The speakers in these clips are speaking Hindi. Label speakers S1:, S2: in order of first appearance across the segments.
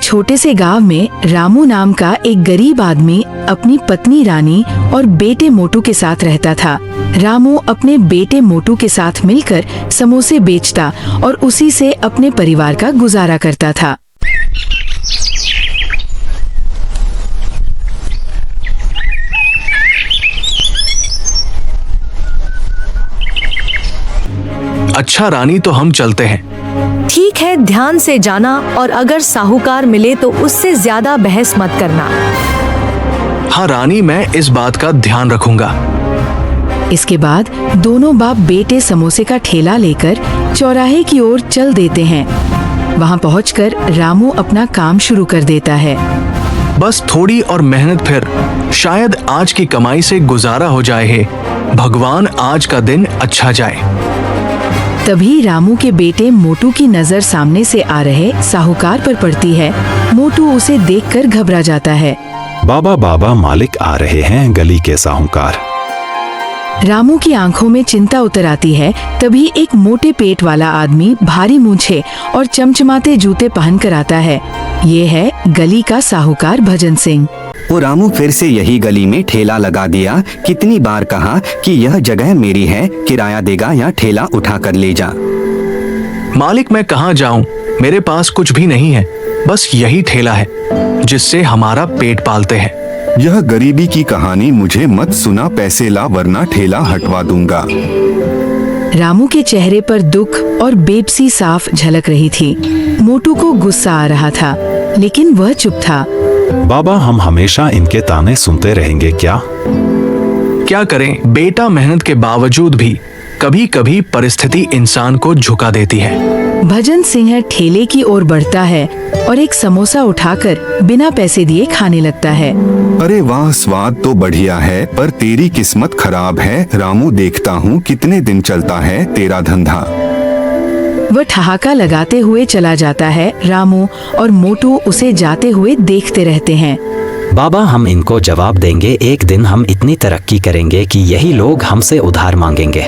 S1: छोटे से गांव में रामू नाम का एक गरीब आदमी अपनी पत्नी रानी और बेटे मोटू के साथ रहता था। रामू अपने बेटे मोटू के साथ मिलकर समोसे बेचता और उसी से अपने परिवार का गुजारा करता था।
S2: अच्छा रानी, तो हम चलते हैं।
S3: ठीक है, ध्यान से जाना और अगर साहूकार मिले तो उससे ज्यादा बहस मत करना।
S2: हाँ रानी, मैं इस बात का ध्यान रखूंगा।
S1: इसके बाद दोनों बाप बेटे समोसे का ठेला लेकर चौराहे की ओर चल देते हैं। वहाँ पहुंचकर रामू अपना काम शुरू कर देता है।
S2: बस थोड़ी और मेहनत, फिर शायद आज की कमाई से गुजारा हो जाए है। भगवान आज का दिन अच्छा जाए।
S1: तभी रामू के बेटे मोटू की नजर सामने से आ रहे साहूकार पर पड़ती है। मोटू उसे देखकर घबरा जाता है।
S4: बाबा बाबा, मालिक आ रहे हैं, गली के साहूकार।
S1: रामू की आंखों में चिंता उतर आती है। तभी एक मोटे पेट वाला आदमी भारी मूंछें और चमचमाते जूते पहन कर आता है। ये है गली का साहूकार भजन सिंह।
S5: वो रामू फिर से यही गली में ठेला लगा दिया। कितनी बार कहा कि यह जगह मेरी है, किराया देगा या ठेला उठा कर ले जा।
S2: मालिक, मैं कहाँ जाऊं? मेरे पास कुछ भी नहीं है, बस यही ठेला है जिससे हमारा पेट पालते हैं।
S4: यह गरीबी की कहानी मुझे मत सुना, पैसे ला वरना ठेला हटवा दूंगा।
S1: रामू के चेहरे पर दुख और बेबसी साफ झलक रही थी। मोटू को गुस्सा आ रहा था, लेकिन वह चुप था।
S4: बाबा, हम हमेशा इनके ताने सुनते रहेंगे क्या?
S2: क्या करें, बेटा मेहनत के बावजूद भी कभी कभी परिस्थिति इंसान को झुका देती है।
S1: भजन सिंह ठेले की ओर बढ़ता है और एक समोसा उठाकर बिना पैसे दिए खाने लगता है।
S4: अरे वाह, स्वाद तो बढ़िया है, पर तेरी किस्मत खराब है रामू। देखता हूँ कितने दिन चलता है तेरा धंधा।
S1: वह ठहाका लगाते हुए चला जाता है। रामू और मोटू उसे जाते हुए देखते रहते हैं।
S6: बाबा, हम इनको जवाब देंगे। एक दिन हम इतनी तरक्की करेंगे कि यही लोग हमसे उधार मांगेंगे।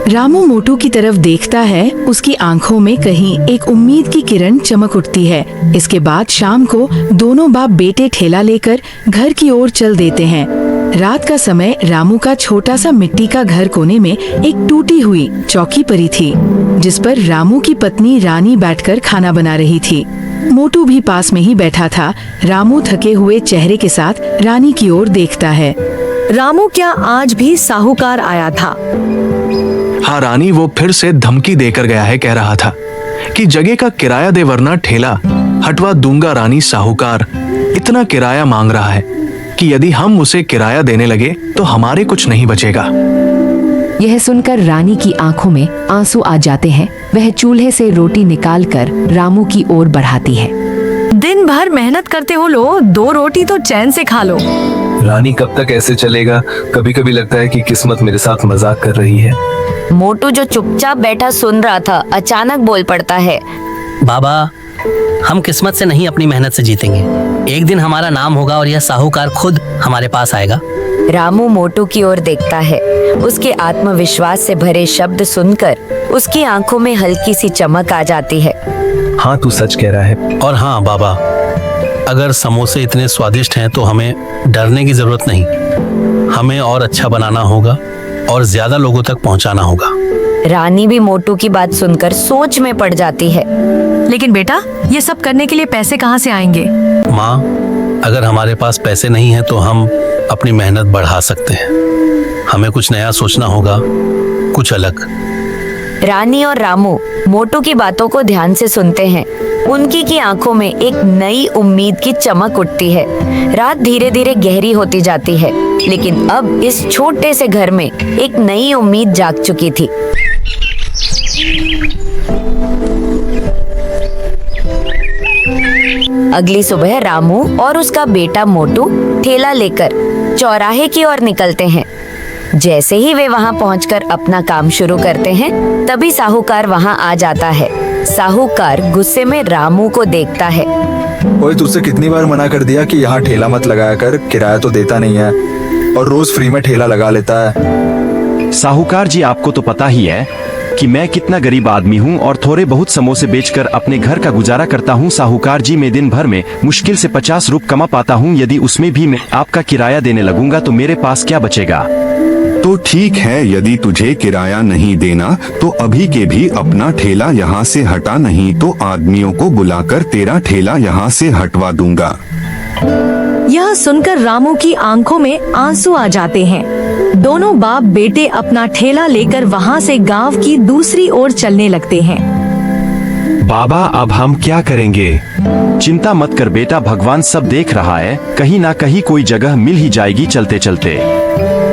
S1: रामू मोटू की तरफ देखता है। उसकी आंखों में कहीं एक उम्मीद की किरण चमक उठती है। इसके बाद शाम को दोनों बाप बेटे ठेला लेकर घर की ओर चल देते हैं। रात का समय रामू का छोटा सा मिट्टी का घर कोने में एक टूटी हुई चौकी पड़ी थी, जिस पर रामू की पत्नी रानी बैठकर खाना बना रही थी। मोटू भी पास में ही बैठा था। रामू थके हुए चेहरे के साथ रानी की ओर देखता है।
S3: रामू, क्या आज भी साहूकार आया था?
S2: हाँ रानी, वो फिर से धमकी देकर गया है। कह रहा था कि जगह का किराया दे वरना ठेला हटवा दूंगा। रानी, साहूकार इतना किराया मांग रहा है कि यदि हम उसे किराया देने लगे तो हमारे कुछ नहीं बचेगा।
S7: यह सुनकर रानी की आंखों में आंसू आ जाते हैं। वह चूल्हे से रोटी निकालकर रामू की ओर बढ़ाती है।
S3: दिन भर मेहनत करते हो लो, 2 रोटी तो चैन से खा लो।
S8: रानी, कब तक ऐसे चलेगा? कभी कभी लगता है कि किस्मत मेरे साथ मजाक कर रही है।
S9: मोटू जो चुपचाप बैठा सुन रहा था, अचानक बोल पड़ता है।
S10: बाबा, हम किस्मत से नहीं, अपनी मेहनत से जीतेंगे। एक दिन हमारा नाम होगा और यह साहूकार खुद हमारे पास आएगा।
S9: रामू मोटू की ओर देखता है। उसके आत्मविश्वास से भरे शब्द सुनकर उसकी आंखों में हल्की सी चमक आ जाती है।
S8: हाँ, तू सच कह रहा है।
S10: और हाँ बाबा, अगर समोसे इतने स्वादिष्ट हैं तो हमें डरने की जरूरत नहीं। हमें और अच्छा बनाना होगा और ज्यादा लोगों तक पहुंचाना होगा।
S9: रानी भी मोटू की बात सुनकर सोच में पड़ जाती है।
S3: लेकिन बेटा, ये सब करने के लिए पैसे कहाँ से आएंगे?
S10: माँ, अगर हमारे पास पैसे नहीं हैं तो हम अपनी मेहनत बढ़ा सकते हैं। हमें कुछ नया सोचना होगा, कुछ अलग।
S9: रानी और रामू मोटू की बातों को ध्यान से सुनते हैं। उनकी की आंखों में एक नई उम्मीद की चमक उठती है। रात धीरे धीरे गहरी होती जाती है, लेकिन अब इस छोटे से घर में एक नई उम्मीद जाग चुकी थी। अगली सुबह रामू और उसका बेटा मोटू ठेला लेकर चौराहे की ओर निकलते हैं। जैसे ही वे वहां पहुंचकर अपना काम शुरू करते हैं, तभी साहूकार वहां आ जाता है। साहूकार गुस्से में रामू को देखता है।
S8: ओए, तुझसे कितनी बार मना कर दिया कि यहाँ ठेला मत लगाया कर, किराया तो देता नहीं है और रोज फ्री में ठेला लगा लेता है।
S11: साहूकार जी, आपको तो पता ही है कि मैं कितना गरीब आदमी हूँ और थोड़े बहुत समोसे बेचकर अपने घर का गुजारा करता हूँ। साहूकार जी, मैं दिन भर में मुश्किल से 50 रुपये कमा पाता हूँ। यदि उसमें भी मैं आपका किराया देने लगूंगा तो मेरे पास क्या बचेगा?
S4: तो ठीक है, यदि तुझे किराया नहीं देना तो अभी के भी अपना ठेला यहाँ से हटा, नहीं तो आदमियों को बुलाकर तेरा ठेला यहाँ से हटवा दूंगा।
S3: यह सुनकर रामू की आंखों में आंसू आ जाते हैं। दोनों बाप बेटे अपना ठेला लेकर वहाँ से गांव की दूसरी ओर चलने लगते हैं।
S11: बाबा, अब हम क्या करेंगे? चिंता मत कर बेटा, भगवान सब देख रहा है। कहीं ना कहीं कोई जगह मिल ही जाएगी चलते चलते।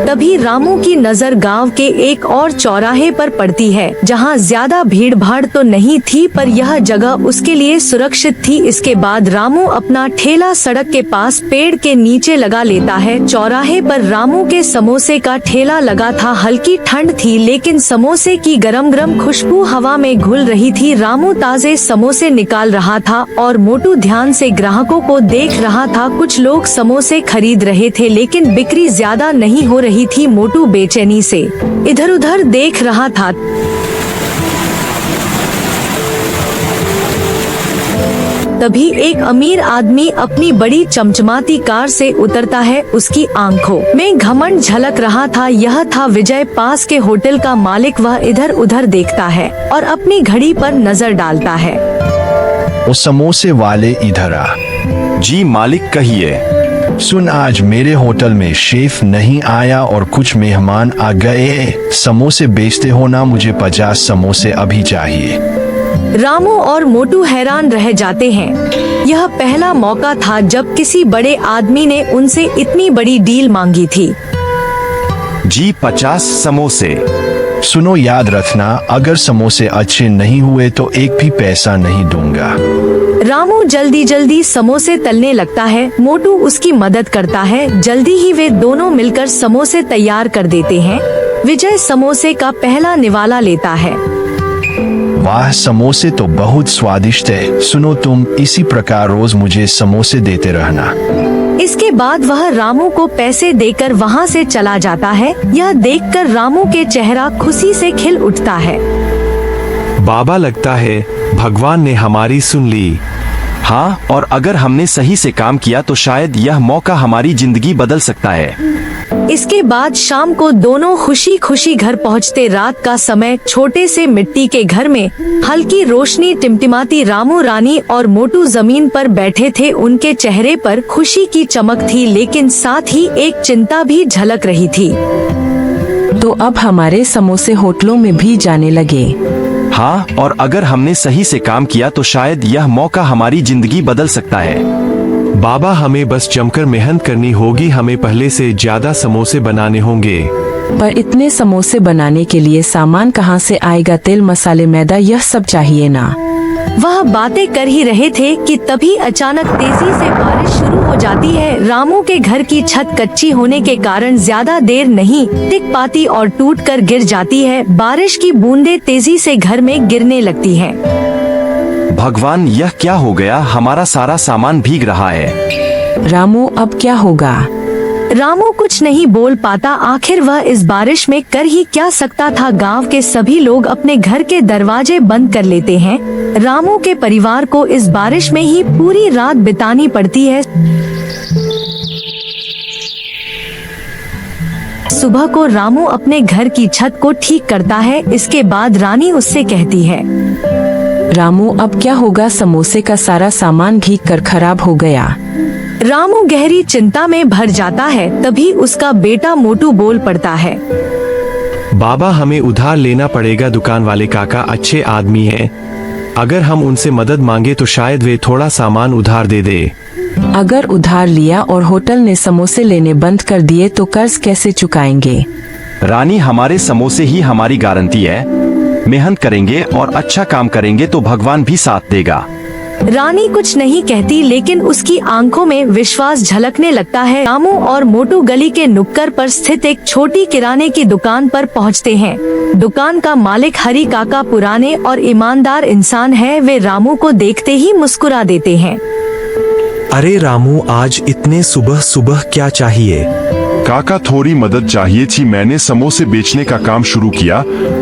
S3: तभी रामू की नजर गांव के एक और चौराहे पर पड़ती है, जहां ज्यादा भीड़ भाड़ तो नहीं थी, पर यह जगह उसके लिए सुरक्षित थी। इसके बाद रामू अपना ठेला सड़क के पास पेड़ के नीचे लगा लेता है। चौराहे पर रामू के समोसे का ठेला लगा था। हल्की ठंड थी, लेकिन समोसे की गरम गरम खुशबू हवा में घुल रही थी। रामू ताजे समोसे निकाल रहा था और मोटू ध्यान से ग्राहकों को देख रहा था। कुछ लोग समोसे खरीद रहे थे, लेकिन बिक्री ज्यादा नहीं हो रही थी। मोटू बेचैनी से इधर उधर देख रहा था। तभी एक अमीर आदमी अपनी बड़ी चमचमाती कार से उतरता है। उसकी आंखों में घमंड झलक रहा था। यह था विजय, पास के होटल का मालिक। वह इधर उधर देखता है और अपनी घड़ी पर नजर डालता है।
S12: वो समोसे वाले इधर आ।
S11: जी मालिक, कहिए।
S12: सुन, आज मेरे होटल में शेफ नहीं आया और कुछ मेहमान आ गए। समोसे बेचते हो ना? मुझे 50 समोसे अभी चाहिए।
S3: रामू और मोटू हैरान रह जाते हैं। यह पहला मौका था जब किसी बड़े आदमी ने उनसे इतनी बड़ी डील मांगी थी।
S11: जी 50 समोसे।
S12: सुनो, याद रखना, अगर समोसे अच्छे नहीं हुए तो एक भी पैसा नहीं दूंगा।
S3: रामू जल्दी जल्दी समोसे तलने लगता है। मोटू उसकी मदद करता है। जल्दी ही वे दोनों मिलकर समोसे तैयार कर देते हैं। विजय समोसे का पहला निवाला लेता है।
S12: वाह, समोसे तो बहुत स्वादिष्ट है। सुनो, तुम इसी प्रकार रोज मुझे समोसे देते रहना।
S3: इसके बाद वह रामू को पैसे देकर वहाँ से चला जाता है। यह देखकर रामू के चेहरा खुशी से खिल उठता है।
S11: बाबा, लगता है भगवान ने हमारी सुन ली। हाँ, और अगर हमने सही से काम किया तो शायद यह मौका हमारी जिंदगी बदल सकता है।
S3: इसके बाद शाम को दोनों खुशी खुशी घर पहुँचते। रात का समय, छोटे से मिट्टी के घर में हल्की रोशनी टिमटिमाती। रामू, रानी और मोटू जमीन पर बैठे थे। उनके चेहरे पर खुशी की चमक थी, लेकिन साथ ही एक चिंता भी झलक रही थी।
S13: तो अब हमारे समोसे होटलों में भी जाने लगे।
S11: हाँ, और अगर हमने सही से काम किया तो शायद यह मौका हमारी जिंदगी बदल सकता है। बाबा, हमें बस जमकर मेहनत करनी होगी। हमें पहले से ज्यादा समोसे बनाने होंगे।
S13: पर इतने समोसे बनाने के लिए सामान कहाँ से आएगा? तेल, मसाले, मैदा, यह सब चाहिए ना।
S3: वह बातें कर ही रहे थे कि तभी अचानक तेजी से बारिश शुरू हो जाती है। रामू के घर की छत कच्ची होने के कारण ज्यादा देर नहीं टिक पाती और टूटकर गिर जाती है। बारिश की बूंदें तेजी से घर में गिरने लगती हैं।
S11: भगवान, यह क्या हो गया? हमारा सारा सामान भीग रहा है।
S13: रामू, अब क्या होगा?
S3: रामू कुछ नहीं बोल पाता। आखिर वह इस बारिश में कर ही क्या सकता था। गांव के सभी लोग अपने घर के दरवाजे बंद कर लेते हैं। रामू के परिवार को इस बारिश में ही पूरी रात बितानी पड़ती है। सुबह को रामू अपने घर की छत को ठीक करता है। इसके बाद रानी उससे कहती है,
S13: रामू, अब क्या होगा? समोसे का सारा सामान भीग कर खराब हो गया।
S3: रामू गहरी चिंता में भर जाता है। तभी उसका बेटा मोटू बोल पड़ता है,
S11: बाबा, हमें उधार लेना पड़ेगा। दुकान वाले काका अच्छे आदमी हैं। अगर हम उनसे मदद मांगे तो शायद वे थोड़ा सामान उधार दे दे।
S13: अगर उधार लिया और होटल ने समोसे लेने बंद कर दिए तो कर्ज कैसे चुकाएंगे?
S11: रानी, हमारे समोसे ही हमारी गारंटी है। मेहनत करेंगे और अच्छा काम करेंगे तो भगवान भी साथ देगा।
S3: रानी कुछ नहीं कहती, लेकिन उसकी आंखों में विश्वास झलकने लगता है। रामू और मोटू गली के नुक्कड़ पर स्थित एक छोटी किराने की दुकान पर पहुंचते हैं। दुकान का मालिक हरी काका पुराने और ईमानदार इंसान है। वे रामू को देखते ही मुस्कुरा देते हैं।
S11: अरे रामू, आज इतने सुबह सुबह क्या चाहिए?
S14: काका थोड़ी मदद चाहिए थी। मैंने समोसे बेचने का काम शुरू किया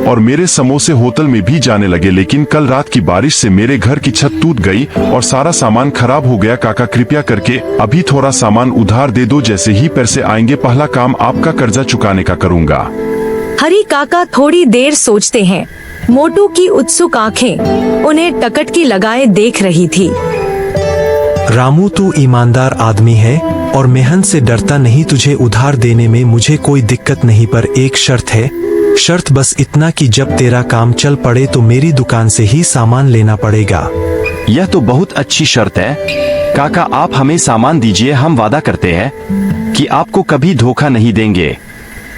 S14: और मेरे समोसे होटल में भी जाने लगे, लेकिन कल रात की बारिश से मेरे घर की छत टूट गई और सारा सामान खराब हो गया। काका कृपया करके अभी थोड़ा सामान उधार दे दो, जैसे ही पैसे आएंगे पहला काम आपका कर्जा चुकाने का करूँगा।
S3: हरी काका थोड़ी देर सोचते हैं। मोटू की उत्सुक आंखें उन्हें टकटकी लगाए देख रही थी।
S15: रामू, तू ईमानदार आदमी है और मेहनत से डरता नहीं। तुझे उधार देने में मुझे कोई दिक्कत नहीं, पर एक शर्त है। शर्त बस इतना कि जब तेरा काम चल पड़े तो मेरी दुकान से ही सामान लेना पड़ेगा।
S11: यह तो बहुत अच्छी शर्त है। काका आप हमें सामान दीजिए, हम वादा करते हैं कि आपको कभी धोखा नहीं देंगे।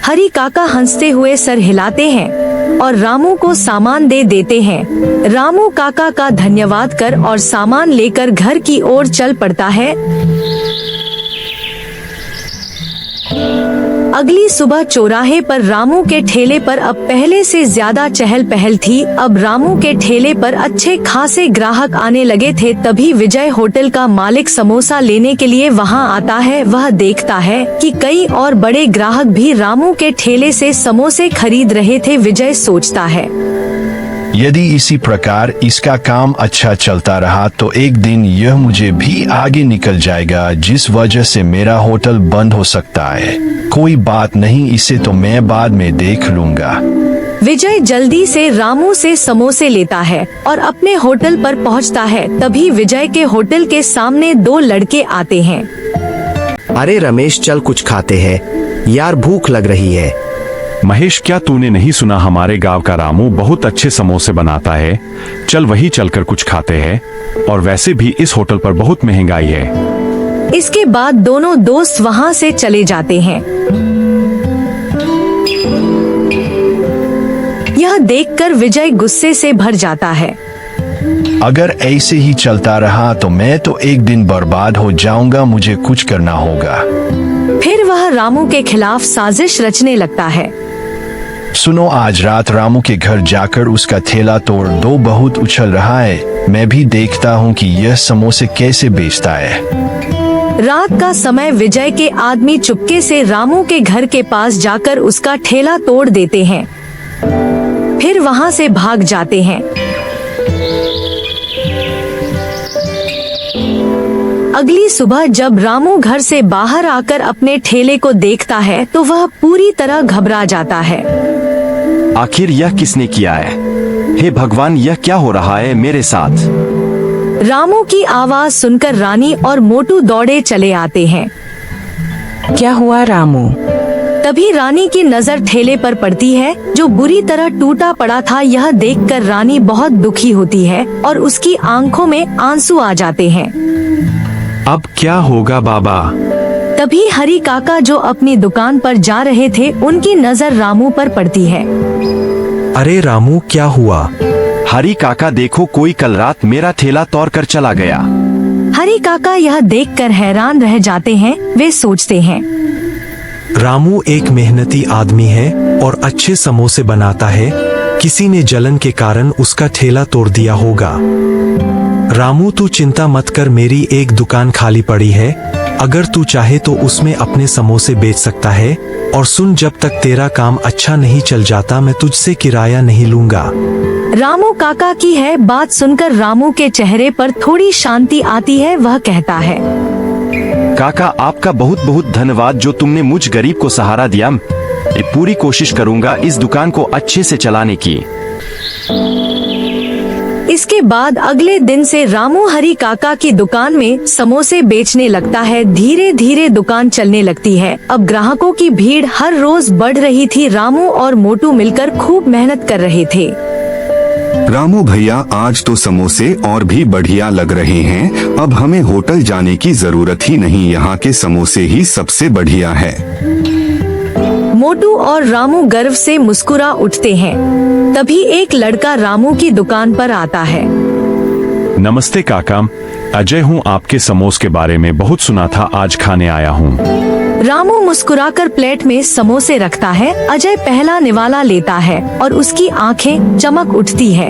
S3: हरी काका हंसते हुए सर हिलाते हैं और रामू को सामान दे देते हैं। रामू काका का धन्यवाद कर और सामान लेकर घर की ओर चल पड़ता है। अगली सुबह चौराहे पर रामू के ठेले पर अब पहले से ज्यादा चहल पहल थी। अब रामू के ठेले पर अच्छे खासे ग्राहक आने लगे थे। तभी विजय, होटल का मालिक, समोसा लेने के लिए वहां आता है। वह देखता है कि कई और बड़े ग्राहक भी रामू के ठेले से समोसे खरीद रहे थे। विजय सोचता है,
S12: यदि इसी प्रकार इसका काम अच्छा चलता रहा तो एक दिन यह मुझे भी आगे निकल जाएगा, जिस वजह से मेरा होटल बंद हो सकता है। कोई बात नहीं, इसे तो मैं बाद में देख लूंगा।
S3: विजय जल्दी से रामू से समोसे लेता है और अपने होटल पर पहुंचता है। तभी विजय के होटल के सामने दो लड़के आते हैं।
S16: अरे रमेश, चल कुछ खाते हैं यार, भूख लग रही है।
S14: महेश, क्या तूने नहीं सुना? हमारे गांव का रामू बहुत अच्छे समोसे बनाता है। चल वही चलकर कुछ खाते हैं, और वैसे भी इस होटल पर बहुत महंगाई है।
S3: इसके बाद दोनों दोस्त वहां से चले जाते हैं। यह देखकर विजय गुस्से से भर जाता है।
S12: अगर ऐसे ही चलता रहा तो मैं तो एक दिन बर्बाद हो जाऊंगा। मुझे कुछ करना होगा।
S3: फिर वह रामू के खिलाफ साजिश रचने लगता है।
S12: सुनो, आज रात रामू के घर जाकर उसका ठेला तोड़ दो। बहुत उछल रहा है, मैं भी देखता हूँ कि यह समोसे कैसे बेचता है।
S3: रात का समय विजय के आदमी चुपके से रामू के घर के पास जाकर उसका ठेला तोड़ देते हैं, फिर वहां से भाग जाते हैं। अगली सुबह जब रामू घर से बाहर आकर अपने ठेले को देखता है तो वह पूरी तरह घबरा जाता है।
S11: आखिर यह किसने किया है? हे भगवान, यह क्या हो रहा है मेरे साथ?
S3: रामू की आवाज सुनकर रानी और मोटू दौड़े चले आते हैं।
S13: क्या हुआ रामू?
S3: तभी रानी की नजर ठेले पर पड़ती है जो बुरी तरह टूटा पड़ा था। यह देखकर रानी बहुत दुखी होती है और उसकी आंखों में आंसू आ जाते हैं।
S14: अब क्या होगा बाबा?
S3: तभी हरी काका जो अपनी दुकान पर जा रहे थे, उनकी नजर रामू पर पड़ती है।
S15: अरे रामू, क्या हुआ?
S11: हरी काका देखो, कोई कल रात मेरा ठेला तोड़ कर चला गया।
S3: हरी काका यह देखकर हैरान रह जाते हैं। वे सोचते हैं,
S15: रामू एक मेहनती आदमी है और अच्छे समोसे बनाता है। किसी ने जलन के कारण उसका ठेला तोड़ दिया होगा। रामू, तू चिंता मत कर, मेरी एक दुकान खाली पड़ी है। अगर तू चाहे तो उसमें अपने समोसे बेच सकता है। और सुन, जब तक तेरा काम अच्छा नहीं चल जाता मैं तुझसे किराया नहीं लूंगा।
S3: रामू काका की है बात सुनकर रामू के चेहरे पर थोड़ी शांति आती है। वह कहता है,
S11: काका आपका बहुत बहुत धन्यवाद, जो तुमने मुझ गरीब को सहारा दिया। मैं पूरी कोशिश करूंगा इस दुकान को अच्छे से चलाने की।
S3: इसके बाद अगले दिन से रामू हरी काका की दुकान में समोसे बेचने लगता है। धीरे धीरे दुकान चलने लगती है। अब ग्राहकों की भीड़ हर रोज बढ़ रही थी। रामू और मोटू मिलकर खूब मेहनत कर रहे थे।
S4: रामू भैया, आज तो समोसे और भी बढ़िया लग रहे हैं। अब हमें होटल जाने की जरूरत ही नहीं, यहाँ के समोसे ही सबसे बढ़िया है।
S3: मोटू और रामू गर्व से मुस्कुरा उठते हैं। तभी एक लड़का रामू की दुकान पर आता है।
S14: नमस्ते काका, अजय हूँ। आपके समोसे के बारे में बहुत सुना था, आज खाने आया हूँ।
S3: रामू मुस्कुराकर प्लेट में समोसे रखता है। अजय पहला निवाला लेता है और उसकी आंखें चमक उठती है।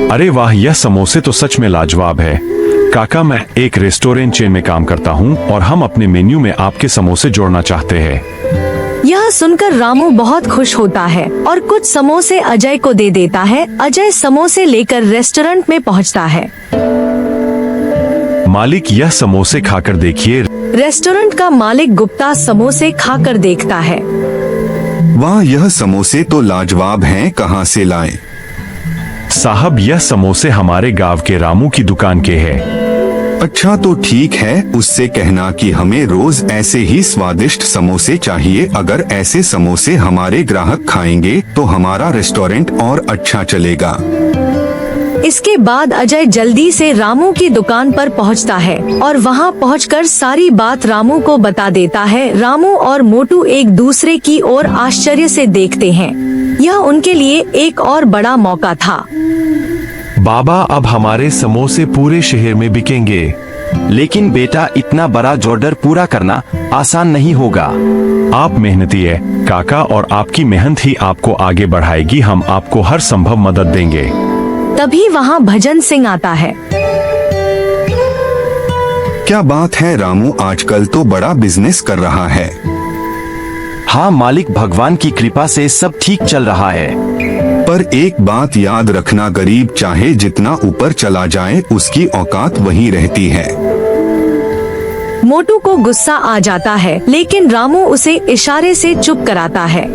S14: अरे वाह, यह समोसे तो सच में लाजवाब है। काका, मैं एक रेस्टोरेंट चेन में काम करता हूँ और हम अपने मेन्यू में आपके समोसे जोड़ना चाहते हैं।
S3: यह सुनकर रामू बहुत खुश होता है और कुछ समोसे अजय को दे देता है। अजय समोसे लेकर रेस्टोरेंट में पहुंचता है।
S14: मालिक, यह समोसे खाकर देखिए।
S3: रेस्टोरेंट का मालिक गुप्ता समोसे खाकर देखता है।
S4: वाह, यह समोसे तो लाजवाब हैं, कहाँ से लाए?
S14: साहब, यह समोसे हमारे गांव के रामू की दुकान के हैं।
S4: अच्छा तो ठीक है, उससे कहना कि हमें रोज ऐसे ही स्वादिष्ट समोसे चाहिए। अगर ऐसे समोसे हमारे ग्राहक खाएंगे तो हमारा रेस्टोरेंट और अच्छा चलेगा।
S3: इसके बाद अजय जल्दी से रामू की दुकान पर पहुंचता है और वहां पहुंचकर सारी बात रामू को बता देता है। रामू और मोटू एक दूसरे की ओर आश्चर्य से देखते हैं। यह उनके लिए एक और बड़ा मौका था।
S11: बाबा, अब हमारे समोसे पूरे शहर में बिकेंगे। लेकिन बेटा, इतना बड़ा ऑर्डर पूरा करना आसान नहीं होगा।
S14: आप मेहनती है काका, और आपकी मेहनत ही आपको आगे बढ़ाएगी। हम आपको हर संभव मदद देंगे।
S3: तभी वहाँ भजन सिंह आता है।
S4: क्या बात है रामू, आजकल तो बड़ा बिजनेस कर रहा है।
S11: हाँ मालिक, भगवान की कृपा से सब ठीक चल रहा है।
S4: पर एक बात याद रखना, गरीब चाहे जितना ऊपर चला जाए उसकी औकात वही रहती है।
S3: मोटू को गुस्सा आ जाता है, लेकिन रामू उसे इशारे से चुप कराता है।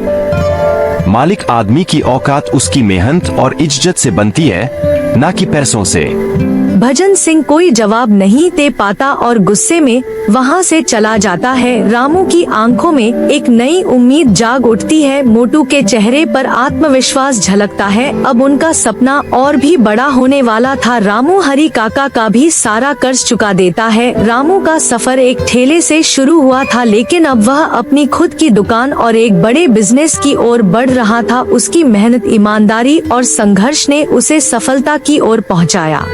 S11: मालिक, आदमी की औकात उसकी मेहनत और इज्जत से बनती है, ना कि पैसों से।
S3: भजन सिंह कोई जवाब नहीं दे पाता और गुस्से में वहाँ से चला जाता है। रामू की आंखों में एक नई उम्मीद जाग उठती है। मोटू के चेहरे पर आत्मविश्वास झलकता है। अब उनका सपना और भी बड़ा होने वाला था। रामू हरी काका का भी सारा कर्ज चुका देता है। रामू का सफर एक ठेले से शुरू हुआ था, लेकिन अब वह अपनी खुद की दुकान और एक बड़े बिजनेस की ओर बढ़ रहा था। उसकी मेहनत, ईमानदारी और संघर्ष ने उसे सफलता की ओर पहुँचाया।